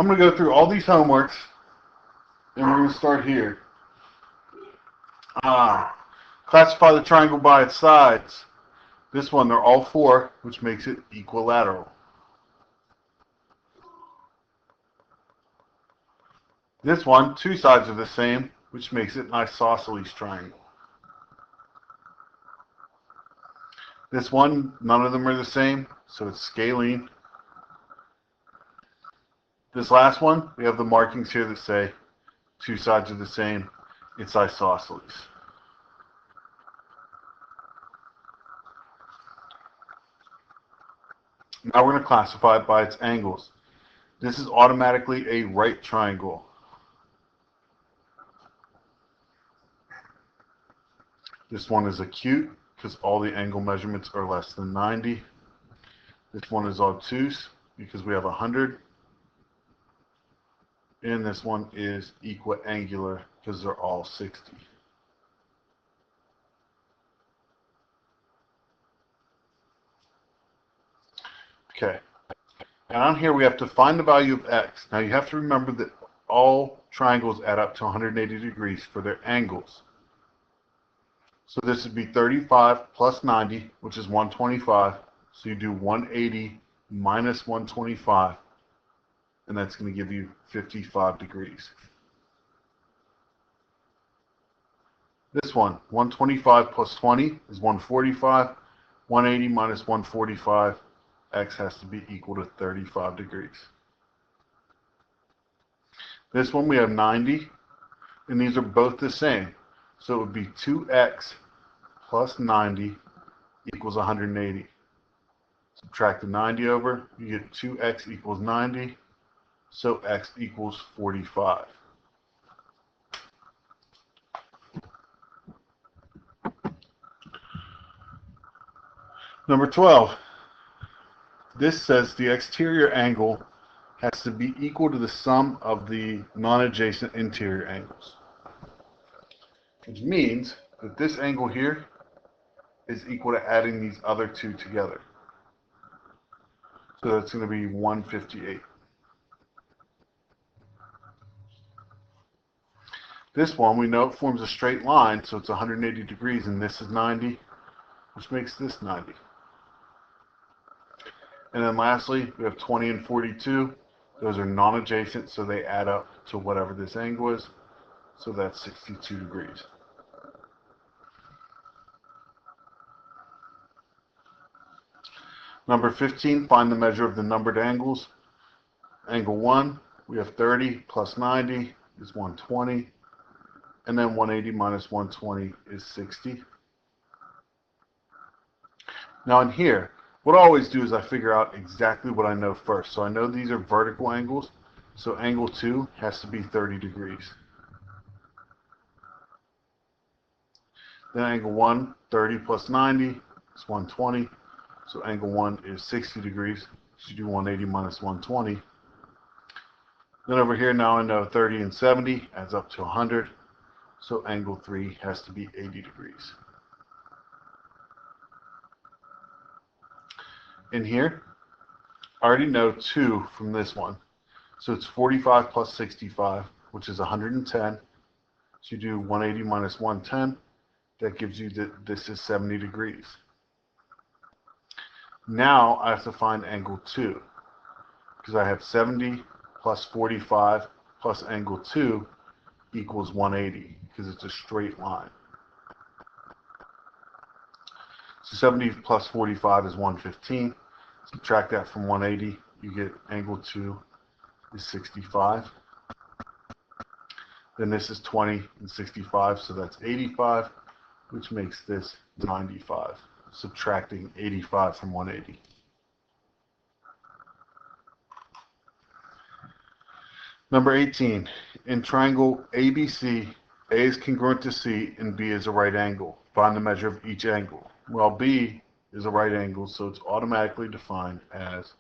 I'm going to go through all these homeworks, and we're going to start here. Classify the triangle by its sides. This one, they're all 4, which makes it equilateral. This one, 2 sides are the same, which makes it an isosceles triangle. This one, none of them are the same, so it's scalene. This last one, we have the markings here that say 2 sides are the same. It's isosceles. Now we're going to classify it by its angles. This is automatically a right triangle. This one is acute because all the angle measurements are less than 90. This one is obtuse because we have 100. And this one is equiangular because they're all 60. Okay. Down here we have to find the value of x. Now you have to remember that all triangles add up to 180 degrees for their angles. So this would be 35 plus 90, which is 125. So you do 180 minus 125, and that's going to give you 55 degrees. This one, 125 plus 20 is 145. 180 minus 145, x has to be equal to 35 degrees. This one we have 90, and these are both the same. So it would be 2x plus 90 equals 180. Subtract the 90 over, you get 2x equals 90, so x equals 45. Number 12. This says the exterior angle has to be equal to the sum of the non-adjacent interior angles, which means that this angle here is equal to adding these other 2 together. So that's going to be 158. This one, we know it forms a straight line, so it's 180 degrees, and this is 90, which makes this 90. And then lastly, we have 20 and 42. Those are non-adjacent, so they add up to whatever this angle is. So that's 62 degrees. Number 15, find the measure of the numbered angles. Angle 1, we have 30 plus 90 is 120. And then 180 minus 120 is 60. Now in here, what I always do is I figure out exactly what I know first. So I know these are vertical angles, so angle 2 has to be 30 degrees. Then angle 1, 30 plus 90 is 120, so angle 1 is 60 degrees. So you do 180 minus 120. Then over here now I know 30 and 70 adds up to 100, so angle 3 has to be 80 degrees. In here, I already know 2 from this one. So it's 45 plus 65, which is 110. So you do 180 minus 110. That gives you that this is 70 degrees. Now I have to find angle 2, because I have 70 plus 45 plus angle 2 equals 180, because it's a straight line. So 70 plus 45 is 115. Subtract that from 180, you get angle 2 is 65. Then this is 20 and 65, so that's 85, which makes this 95. Subtracting 85 from 180. Number 18. In triangle ABC, A is congruent to C and B is a right angle. Find the measure of each angle. Well, B is a right angle, so it's automatically defined as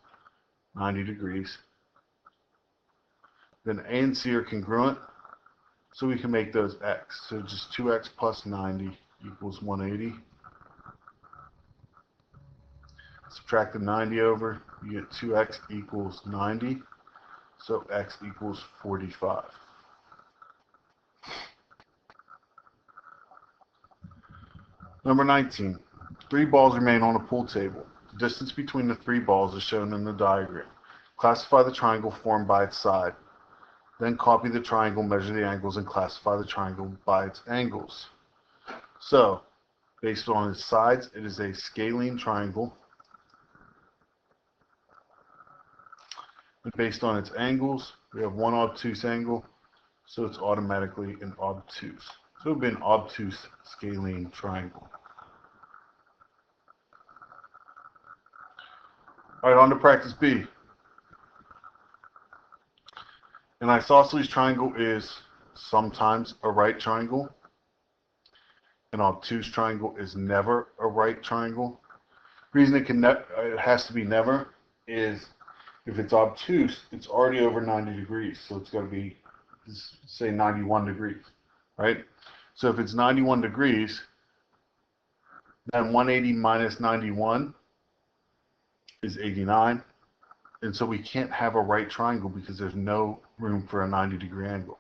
90 degrees. Then A and C are congruent, so we can make those x. So just 2x plus 90 equals 180. Subtract the 90 over, you get 2x equals 90. So x equals 45. Number 19. 3 balls remain on a pool table. The distance between the 3 balls is shown in the diagram. Classify the triangle formed by its side. Then copy the triangle, measure the angles, and classify the triangle by its angles. So, based on its sides, it is a scalene triangle. And based on its angles, we have one obtuse angle, so it's automatically an obtuse. So it would be an obtuse scalene triangle. All right, on to practice B. An isosceles triangle is sometimes a right triangle. An obtuse triangle is never a right triangle. The reason it has to be never is if it's obtuse, it's already over 90 degrees. So it's got to be, say, 91 degrees, right? So if it's 91 degrees, then 180 minus 91 is 89. And so we can't have a right triangle because there's no room for a 90-degree angle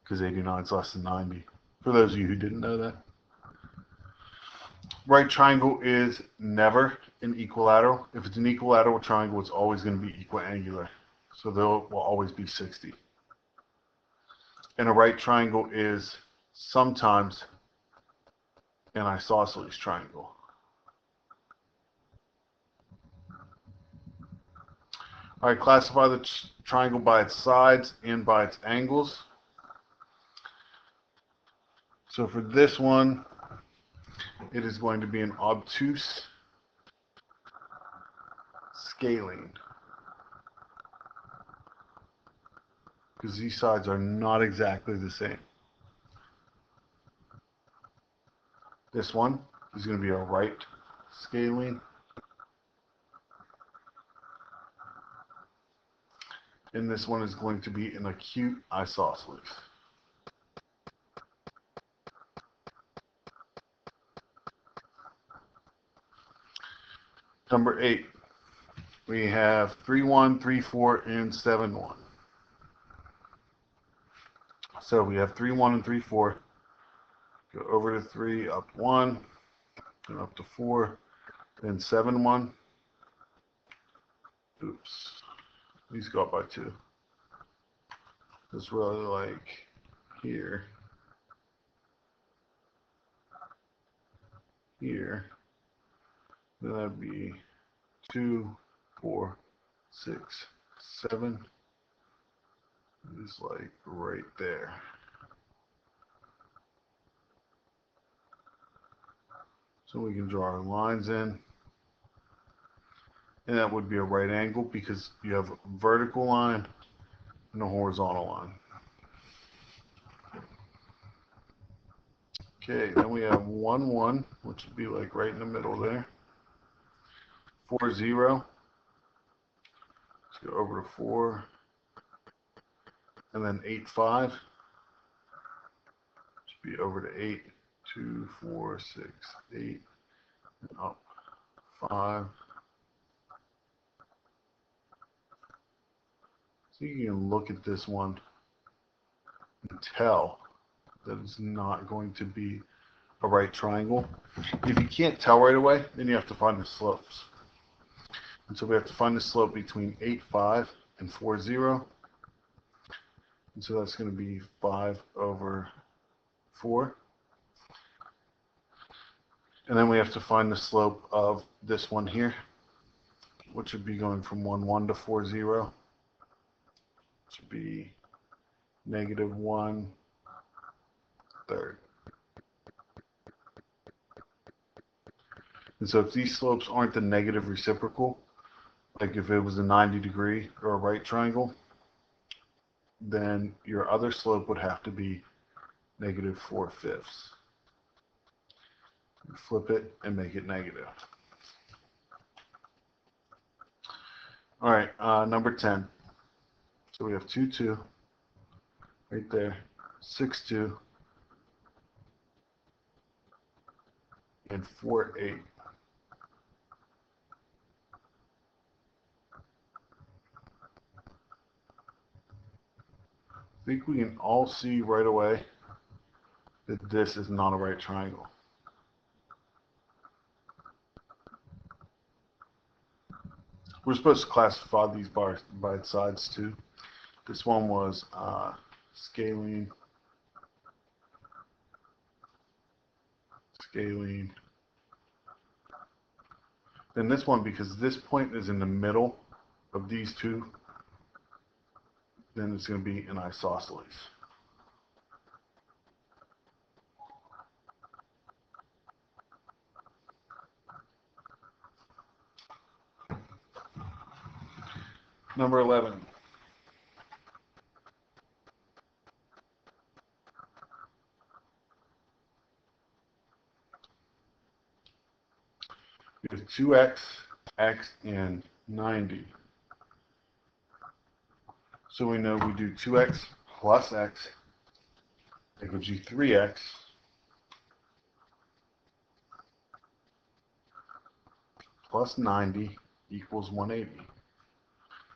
because 89 is less than 90. For those of you who didn't know that. Right triangle is never an equilateral. If it's an equilateral triangle, it's always going to be equiangular. So there will always be 60. And a right triangle is sometimes an isosceles triangle. All right, classify the triangle by its sides and by its angles. So for this one, it is going to be an obtuse scalene, because these sides are not exactly the same. This one is going to be a right scalene. And this one is going to be an acute isosceles. Number 8, we have 3, 1, 3, 4, and 7, 1. So we have 3, 1, and 3, 4. Go over to 3, up 1, and up to 4, then 7, 1. Oops, these go up by 2. It's really like here, here. Then that'd be 2, 4, 6, 7. It's like right there. So we can draw our lines in. And that would be a right angle because you have a vertical line and a horizontal line. Okay, then we have 1, 1, which would be like right in the middle there. 4, 0. Let's go over to 4. And then 8, 5. Should be over to 8. 2, 4, 6, 8. And up 5. So you can look at this one and tell that it's not going to be a right triangle. If you can't tell right away, then you have to find the slopes. And so we have to find the slope between 8, 5 and 4, 0. And so that's going to be 5 over 4. And then we have to find the slope of this one here, which would be going from 1, 1 to 4, 0. Which would be negative 1 third. And so if these slopes aren't the negative reciprocal, like if it was a 90-degree or a right triangle, then your other slope would have to be negative 4/5. Flip it and make it negative. All right, number 10. So we have 2, 2 right there, 6, 2, and 4, 8. think we can all see right away that this is not a right triangle. We're supposed to classify these by sides too. This one was scalene. Then this one, because this point is in the middle of these two, then it's going to be an isosceles. Number 11. We have 2x, x, and 90. So we know we do 2x plus x, that gives you 3x, plus 90 equals 180.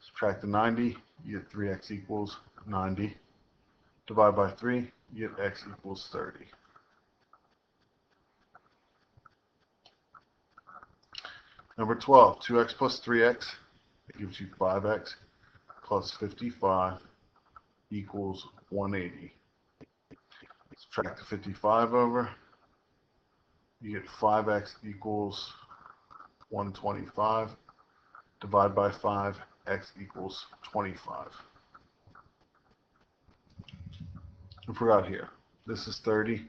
Subtract the 90, you get 3x equals 90. Divide by 3, you get x equals 30. Number 12, 2x plus 3x, that gives you 5x plus 55 equals 180. Subtract the 55 over, you get 5x equals 125. Divide by 5, x equals 25. I forgot here. This is 30.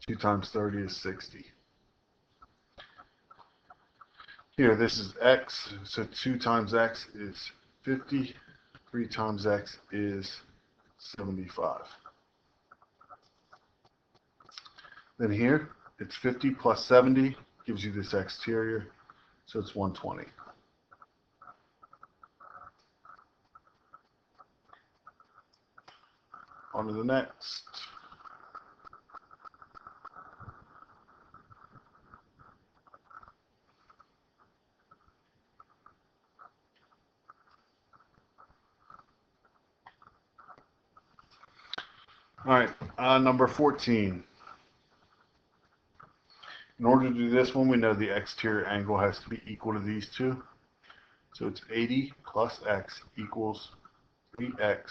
2 times 30 is 60. Here, this is x. So 2 times x is 50. 3 times x is 75. Then here, it's 50 plus 70 gives you this exterior. So it's 120. On to the next. All right, number 14. In order to do this one, we know the exterior angle has to be equal to these two. So it's 80 plus x equals 3x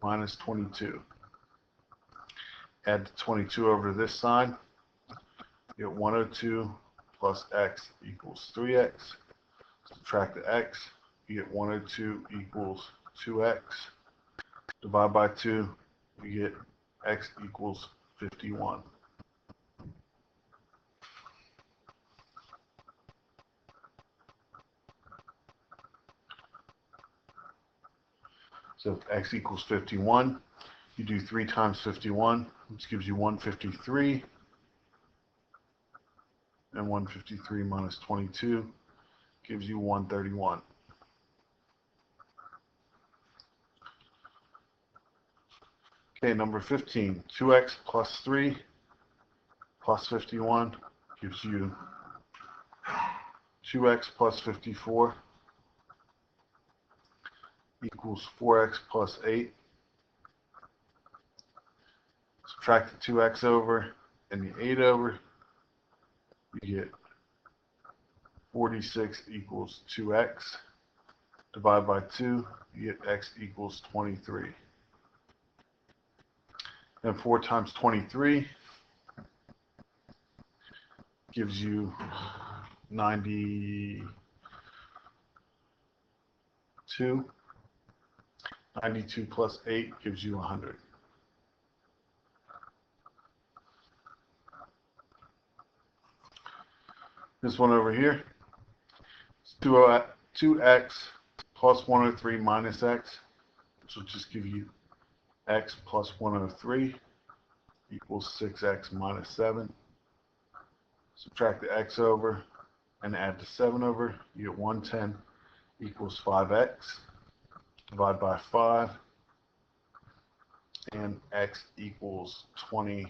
minus 22. Add the 22 over to this side. You get 102 plus x equals 3x. Subtract the x. You get 102 equals 2x. Divide by 2. You get x equals 51. So if x equals 51, you do 3 times 51, which gives you 153. And 153 minus 22 gives you 131. Okay, number 15, 2x plus 3 plus 51 gives you 2x plus 54 equals 4x plus 8. Subtract the 2x over and the 8 over. You get 46 equals 2x. Divide by 2, you get x equals 23. And 4 times 23 gives you 92. 92 plus 8 gives you 100. This one over here, it's 2x plus 103 minus x, which will just give you x plus 103 equals 6x minus 7. Subtract the x over and add the 7 over. You get 110 equals 5x. Divide by 5. And x equals 22.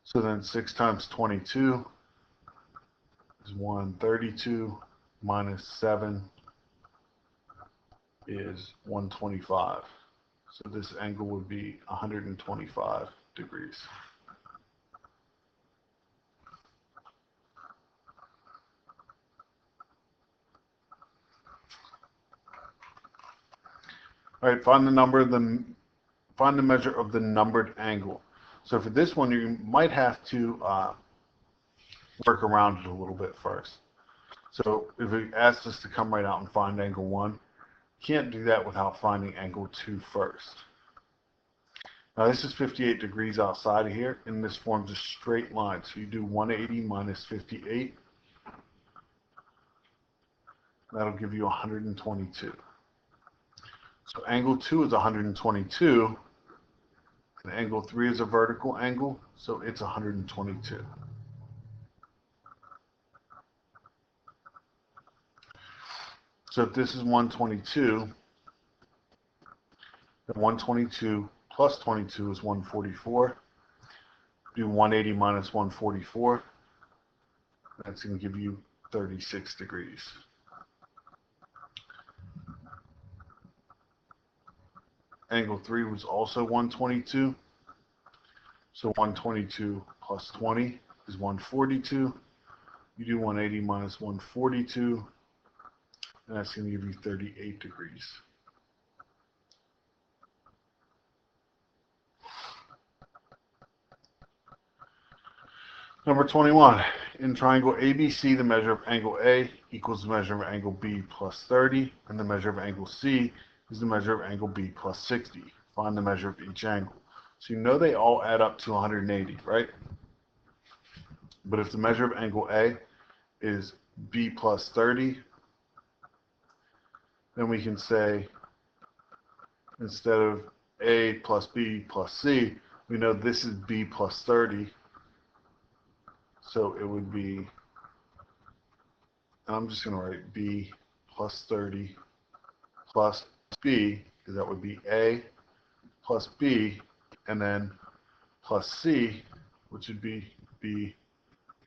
So then 6 times 22 is 132 minus 7 is 125. So this angle would be 125 degrees. All right, find the measure of the numbered angle. So for this one, you might have to work around it a little bit first. So if it asks us to come right out and find angle 1, you can't do that without finding angle 2 first. Now this is 58 degrees outside of here, and this forms a straight line. So you do 180 minus 58. That'll give you 122. So angle 2 is 122, and angle 3 is a vertical angle, so it's 122. So if this is 122, then 122 plus 22 is 144. Do 180 minus 144. That's going to give you 36 degrees. Angle 3 was also 122. So 122 plus 20 is 142. You do 180 minus 142, and that's going to give you 38 degrees. Number 21, in triangle ABC, the measure of angle A equals the measure of angle B plus 30, and the measure of angle C is the measure of angle B plus 60. Find the measure of each angle. So you know they all add up to 180, right? But if the measure of angle A is B plus 30, then we can say, instead of A plus B plus C, we know this is B plus 30. So it would be, and I'm just going to write B plus 30 plus B, because that would be A plus B, and then plus C, which would be B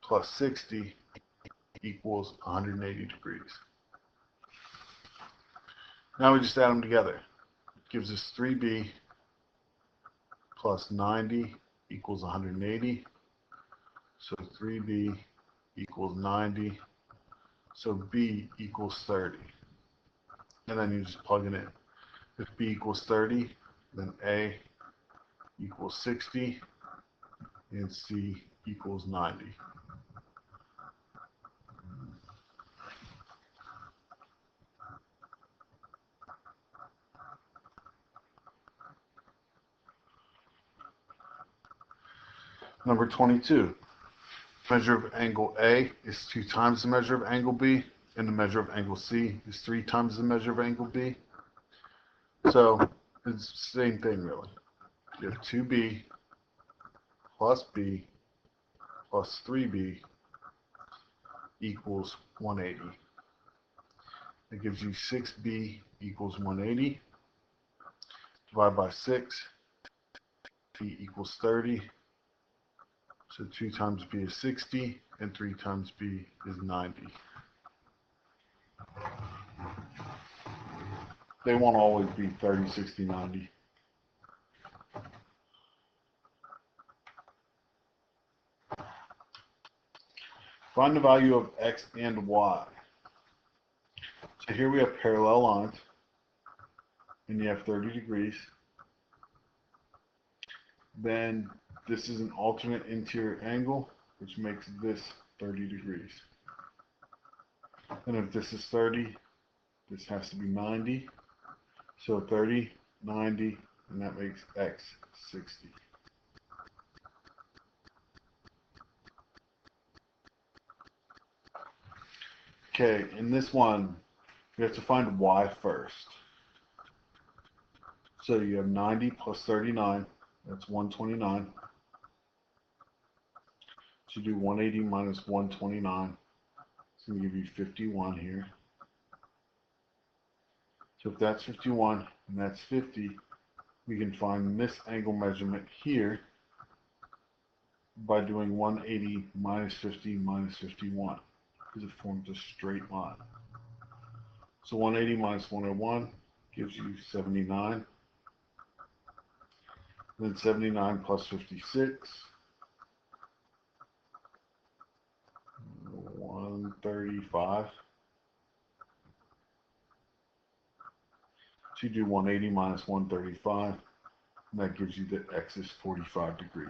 plus 60 equals 180 degrees. Now we just add them together. It gives us 3B plus 90 equals 180. So 3B equals 90. So B equals 30. And then you just plug it in. If B equals 30, then A equals 60 and C equals 90. Number 22. Measure of angle A is 2 times the measure of angle B, and the measure of angle C is 3 times the measure of angle B. So it's the same thing, really. You have 2B plus B plus 3B equals 180. It gives you 6B equals 180. Divide by 6, B equals 30. So 2 times B is 60, and 3 times B is 90. They won't always be 30, 60, 90. Find the value of X and Y. So here we have parallel lines, and you have 30 degrees. Then this is an alternate interior angle, which makes this 30 degrees. And if this is 30, this has to be 90. So 30, 90, and that makes X 60. Okay, in this one, we have to find Y first. So you have 90 plus 39, that's 129. So you do 180 minus 129. It's going to give you 51 here. So if that's 51 and that's 50, we can find this angle measurement here by doing 180 minus 50 minus 51. because it forms a straight line. So 180 minus 101 gives you 79. Then 79 plus 56, 135. So you do 180 minus 135, and that gives you that x is 45 degrees.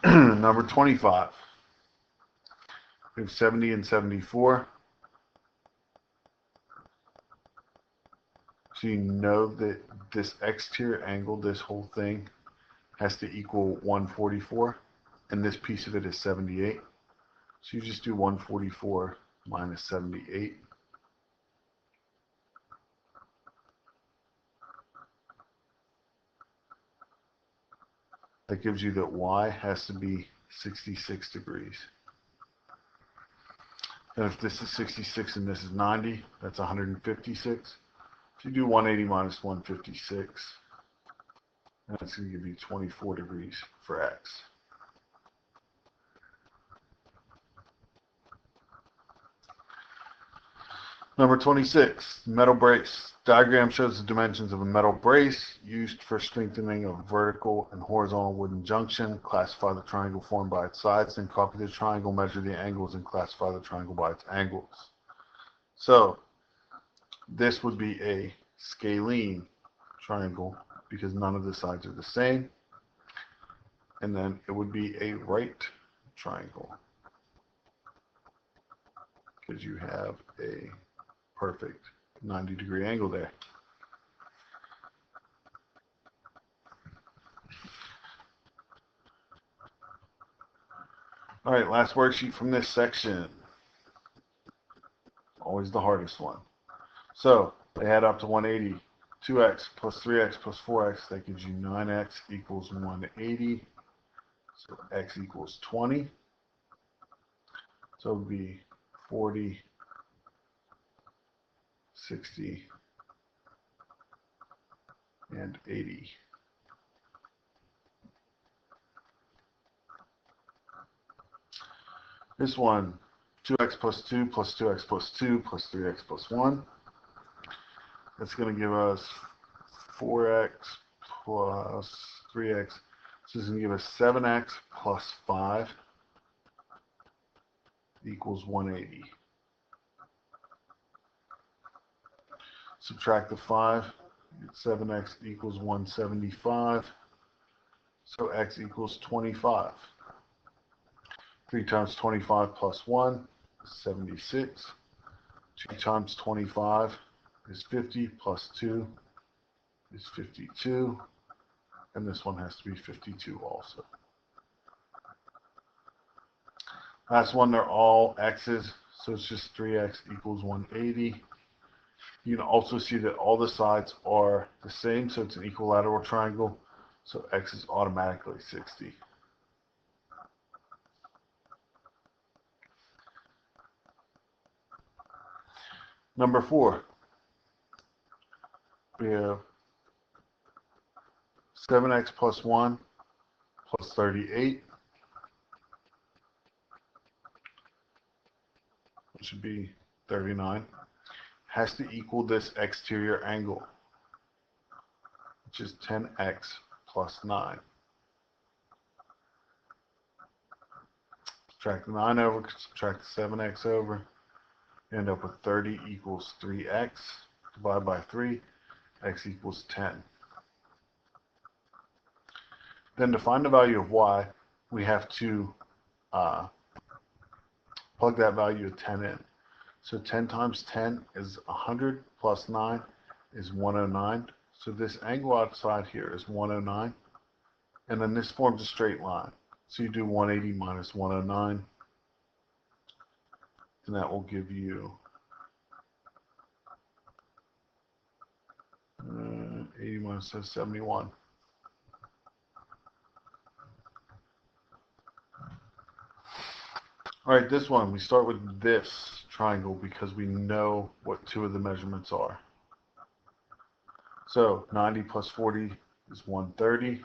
Number 25. We have 70 and 74. So you know that this exterior angle, this whole thing, has to equal 144, and this piece of it is 78. So you just do 144 minus 78. That gives you that y has to be 66 degrees. And if this is 66 and this is 90, that's 156. So you do 180 minus 156, and that's going to give you 24 degrees for x. Number 26, metal brace. Diagram shows the dimensions of a metal brace used for strengthening a vertical and horizontal wooden junction. Classify the triangle formed by its sides, then copy the triangle, measure the angles, and classify the triangle by its angles. So this would be a scalene triangle because none of the sides are the same. And then it would be a right triangle because you have a perfect 90-degree angle there. All right, last worksheet from this section. Always the hardest one. So they add up to 180. 2x plus 3x plus 4x, that gives you 9x equals 180. So x equals 20. So it would be 40, 60, and 80. This one, 2x plus 2 plus 2x plus 2 plus 3x plus 1. That's going to give us 4x plus 3x. So this is going to give us 7x plus 5 equals 180. Subtract the 5, 7x equals 175. So x equals 25. 3 times 25 plus 1 is 76. 2 times 25 is 50 plus 2 is 52. And this one has to be 52 also. Last one, they're all x's, so it's just 3x equals 180. You can also see that all the sides are the same, so it's an equilateral triangle, so x is automatically 60. Number 4, we have 7x plus 1 plus 38, which should be 39, has to equal this exterior angle, which is 10x plus 9. Subtract the 9 over, subtract the 7x over, you end up with 30 equals 3x. Divide by 3, x equals 10. Then to find the value of y, we have to plug that value of 10 in. So 10 times 10 is 100 plus 9 is 109. So this angle outside here is 109. And then this forms a straight line. So you do 180 minus 109. And that will give you 80 minus 71. All right, this one, we start with this triangle because we know what 2 of the measurements are. So 90 plus 40 is 130.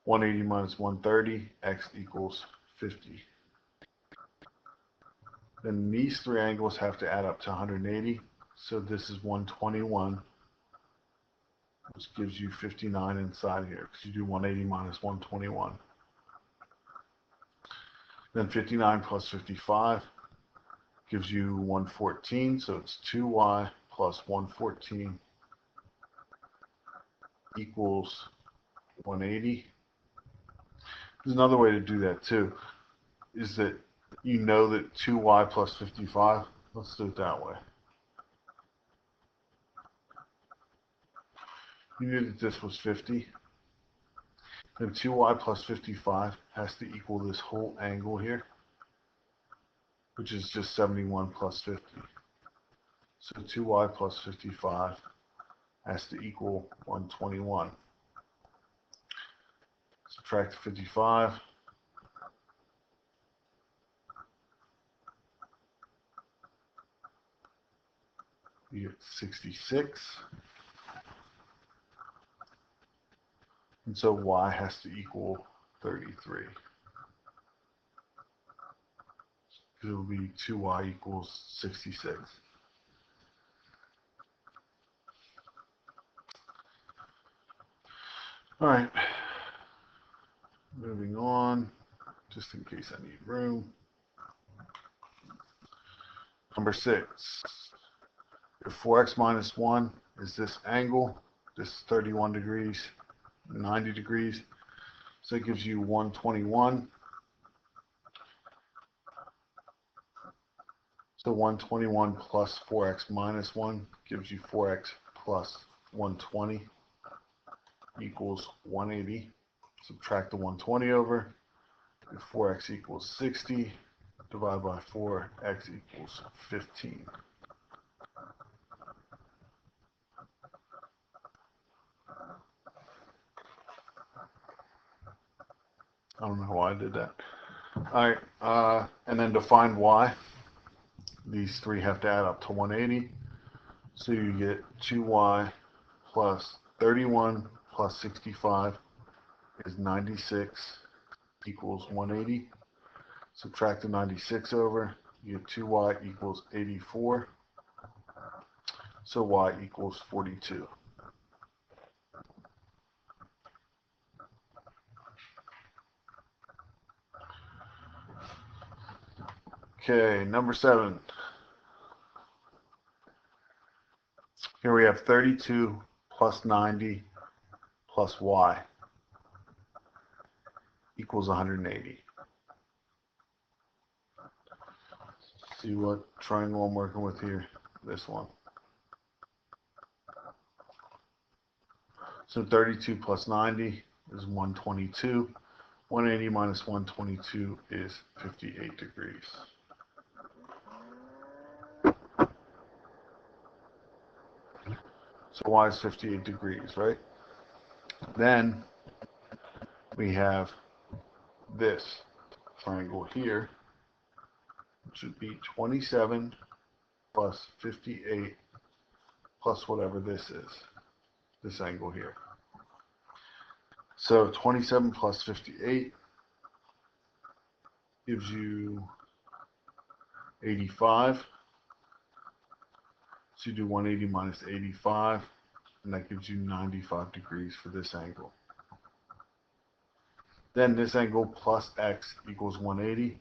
180 minus 130, x equals 50. Then these three angles have to add up to 180. So this is 121, which gives you 59 inside here, because you do 180 minus 121. Then 59 plus 55 gives you 114, so it's 2y plus 114 equals 180. There's another way to do that too, is that you know that 2y plus 55, let's do it that way. You knew that this was 50. Then 2y plus 55 has to equal this whole angle here, which is just 71 plus 50. So 2y plus 55 has to equal 121. Subtract 55. You get 66. And so y has to equal 33. It will be 2y equals 66. All right. Moving on, just in case I need room. Number 6. If 4x minus 1 is this angle, this is 31 degrees, 90 degrees. So it gives you 121. So 121 plus 4x minus 1 gives you 4x plus 120 equals 180. Subtract the 120 over. 4x equals 60. Divide by 4, x equals 15. I don't know why I did that. All right, and then to find y, these three have to add up to 180. So you get 2y plus 31 plus 65 is 96 equals 180. Subtract the 96 over, you get 2y equals 84. So y equals 42. Okay, number 7. Here we have 32 plus 90 plus y equals 180. See what triangle I'm working with here? This one. So 32 plus 90 is 122. 180 minus 122 is 58 degrees. So y is 58 degrees, right? Then we have this triangle here, which would be 27 plus 58 plus whatever this is, this angle here. So 27 plus 58 gives you 85. So you do 180 minus 85, and that gives you 95 degrees for this angle. Then this angle plus x equals 180.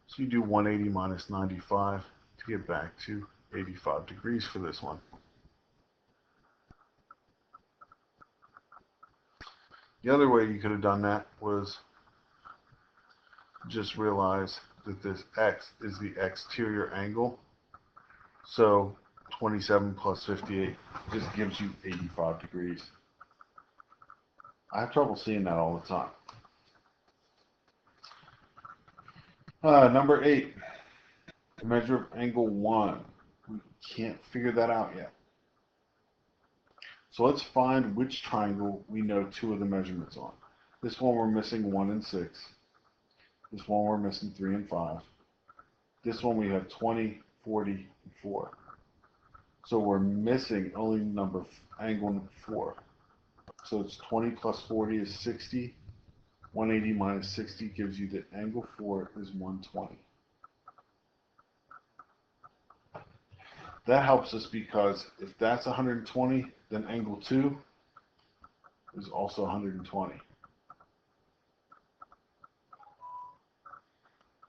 So you do 180 minus 95 to get back to 85 degrees for this one. The other way you could have done that was just realize that this x is the exterior angle. So 27 plus 58 just gives you 85 degrees. I have trouble seeing that all the time. Number 8, the measure of angle 1. We can't figure that out yet. So let's find which triangle we know 2 of the measurements on. This one we're missing 1 and 6. This one we're missing 3 and 5. This one we have 20, 40, and 4. So we're missing only angle 4. So it's 20 plus 40 is 60. 180 minus 60 gives you that angle 4 is 120. That helps us because if that's 120, then angle 2 is also 120.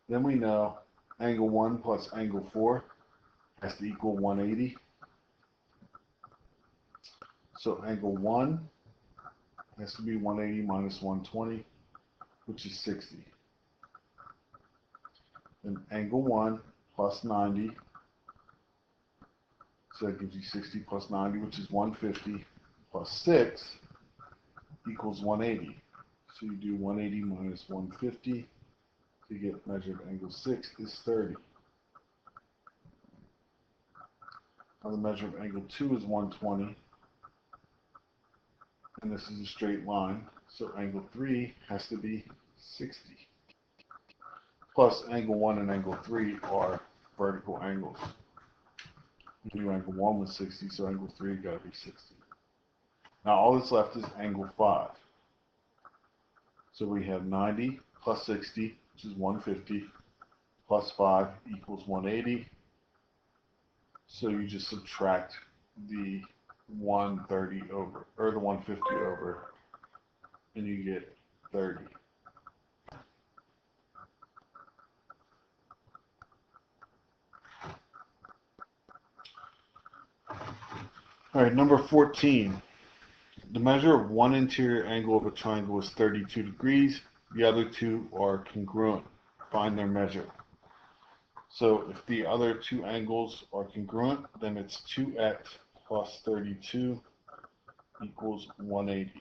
Then we know angle 1 plus angle 4 has to equal 180. So angle 1 has to be 180 minus 120, which is 60. And angle 1 plus 90, so that gives you 60 plus 90, which is 150, plus 6 equals 180. So you do 180 minus 150 to get measure of angle 6 is 30. Now the measure of angle 2 is 120, and this is a straight line, so angle 3 has to be 60. Plus angle 1 and angle 3 are vertical angles. We knew angle 1 was 60, so angle 3 got to be 60. Now all that's left is angle 5. So we have 90 plus 60, which is 150, plus 5 equals 180. So you just subtract the 130 over, or the 150 over, and you get 30. All right, number 14. The measure of one interior angle of a triangle is 32 degrees. The other two are congruent. Find their measure. So if the other two angles are congruent, then it's 2x plus 32 equals 180.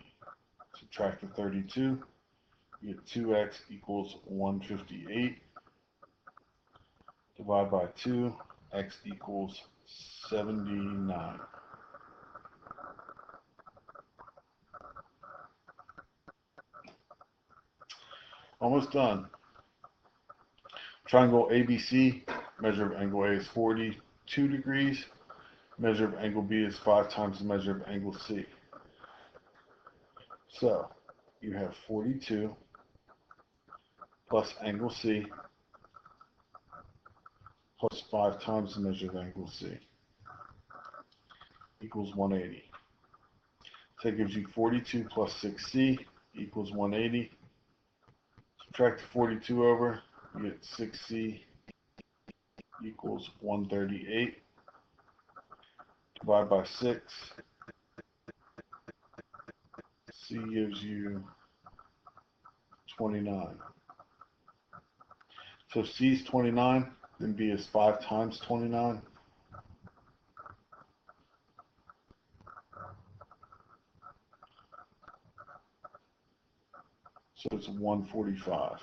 Subtract the 32, you get 2x equals 158. Divide by 2, x equals 79. Almost done. Triangle ABC, measure of angle A is 42 degrees. Measure of angle B is 5 times the measure of angle C. So you have 42 plus angle C plus 5 times the measure of angle C equals 180. So that gives you 42 plus 6C equals 180. Subtract the 42 over, you get 6C equals 138. Divide by 6. C gives you 29. So if C is 29, then B is 5 times 29. So it's 145.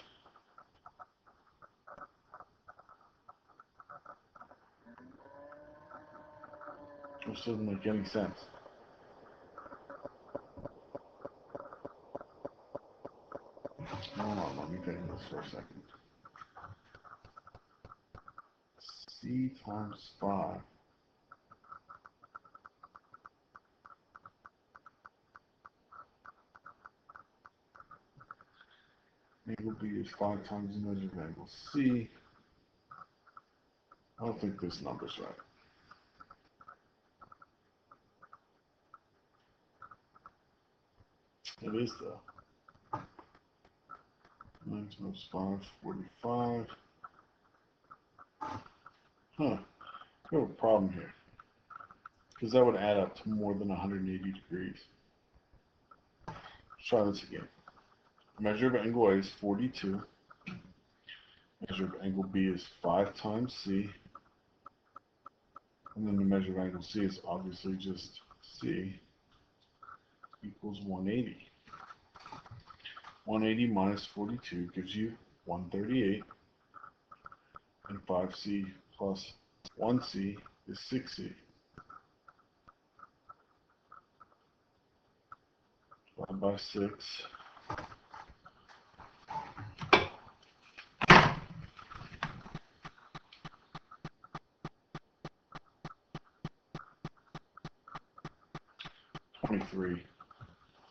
Which doesn't make any sense. Hold on, let me think of this for a second. C times 5. Angle B is 5 times the measure of angle C. I don't think this number's right. It is though. 9 times 5, 45. Huh. We have a problem here. Because that would add up to more than 180 degrees. Let's try this again. Measure of angle A is 42. Measure of angle B is 5 times C. And then the measure of angle C is obviously just C equals 180. 180 minus 42 gives you 138. And 5C plus 1C is 6C. Divided by 6.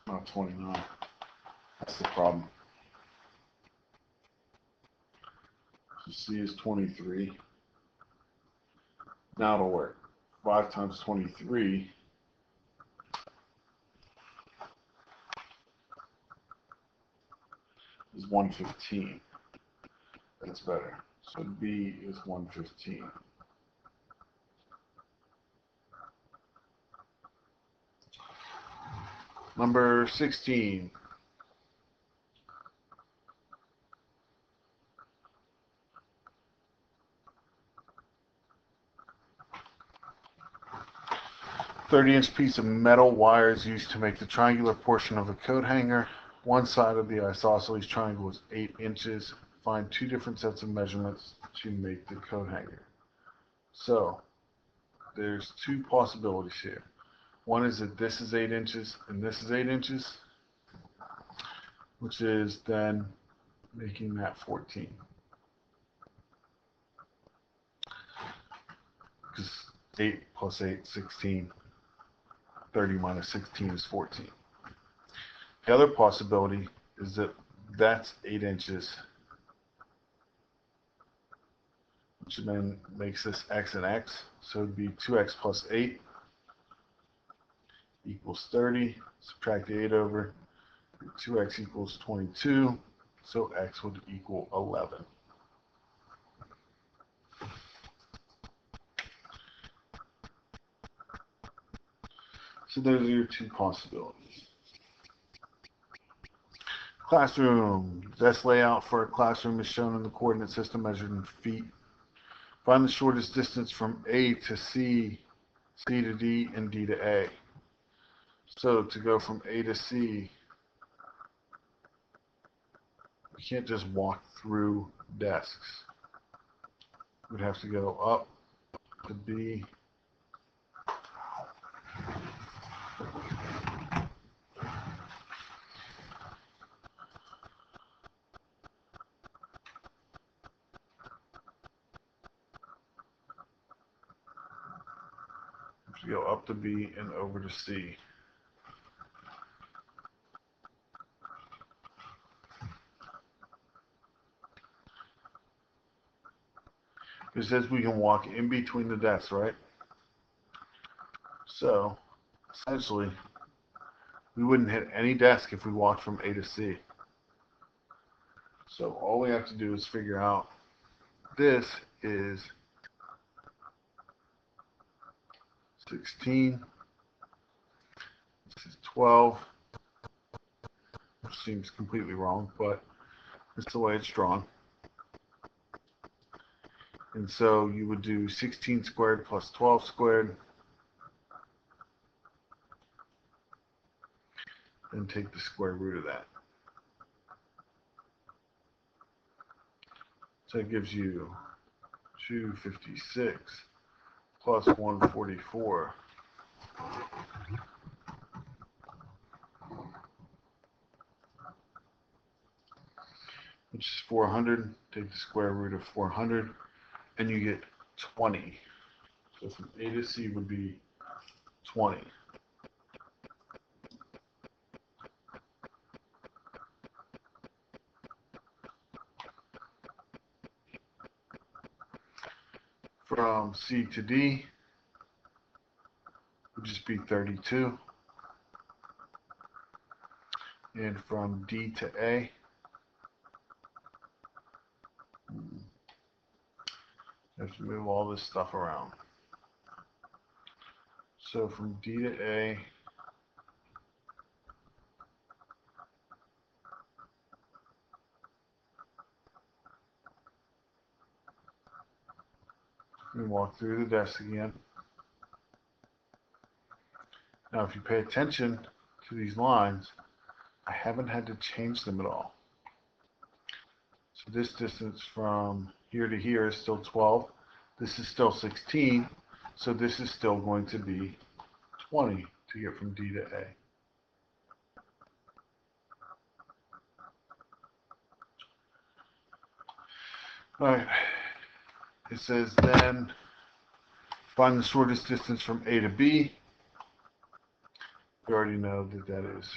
Not 29. That's the problem. So C is 23. Now it'll work. 5 times 23 is 115. That's better. So B is 115. Number 16. "30-inch piece of metal wire is used to make the triangular portion of a coat hanger. One side of the isosceles triangle is 8 inches. Find two different sets of measurements to make the coat hanger." So there's two possibilities here. One is that this is 8 inches and this is 8 inches, which is then making that 14. Because 8 plus 8, 16. 30 minus 16 is 14. The other possibility is that that's 8 inches, which then makes this x and x. So it would be 2x plus 8 equals 30. Subtract the 8 over. 2x equals 22. So x would equal 11. So those are your two possibilities. Classroom. Desk layout for a classroom is shown in the coordinate system measured in feet. Find the shortest distance from A to C, C to D, and D to A. So to go from A to C, you can't just walk through desks. We'd have to go up to B, go up to B and over to C. It says we can walk in between the desks, right? So essentially, we wouldn't hit any desk if we walked from A to C. So all we have to do is figure out this is 16. This is 12. Which seems completely wrong, but it's the way it's drawn. And so you would do 16 squared plus 12 squared. And take the square root of that. So it gives you 256 plus 144. Which is 400. Take the square root of 400, and you get 20. So from A to C would be 20. From C to D would just be 32. And from D to A, I have to move all this stuff around. So from D to A, we walk through the desk again. Now if you pay attention to these lines, I haven't had to change them at all. So this distance from here to here is still 12. This is still 16. So this is still going to be 20 to get from D to A. All right. It says then find the shortest distance from A to B. We already know that that is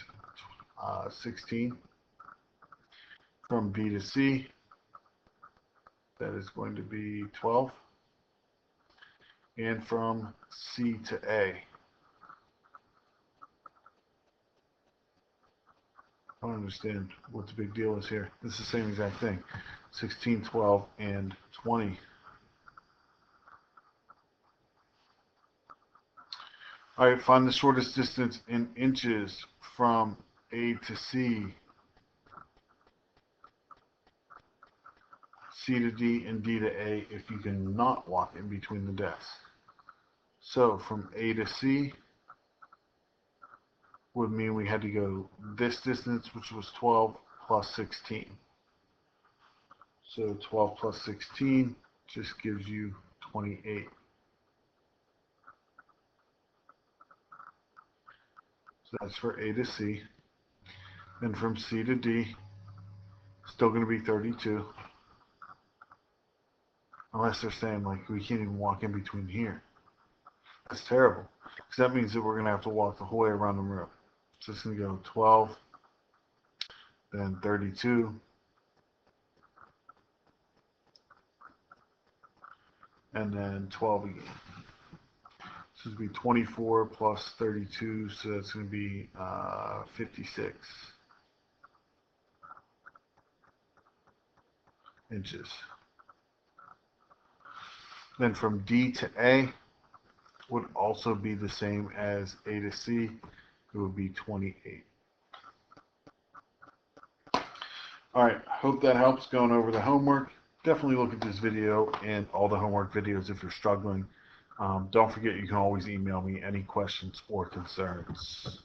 16. From B to C, that is going to be 12. And from C to A, I don't understand what the big deal is here. It's the same exact thing. 16, 12, and 20. All right, find the shortest distance in inches from A to C, C to D, and D to A if you cannot walk in between the desks. So from A to C would mean we had to go this distance, which was 12 plus 16. So 12 plus 16 just gives you 28. So that's for A to C. And from C to D, still going to be 32. Unless they're saying, like, we can't even walk in between here. That's terrible. Because that means that we're going to have to walk the whole way around the room. So it's going to go 12, then 32, and then 12 again. So it's going to be 24 plus 32, so that's going to be 56 inches. Then from D to A would also be the same as A to C. It would be 28. All right, hope that helps going over the homework. Definitely look at this video and all the homework videos if you're struggling. Don't forget, you can always email me any questions or concerns.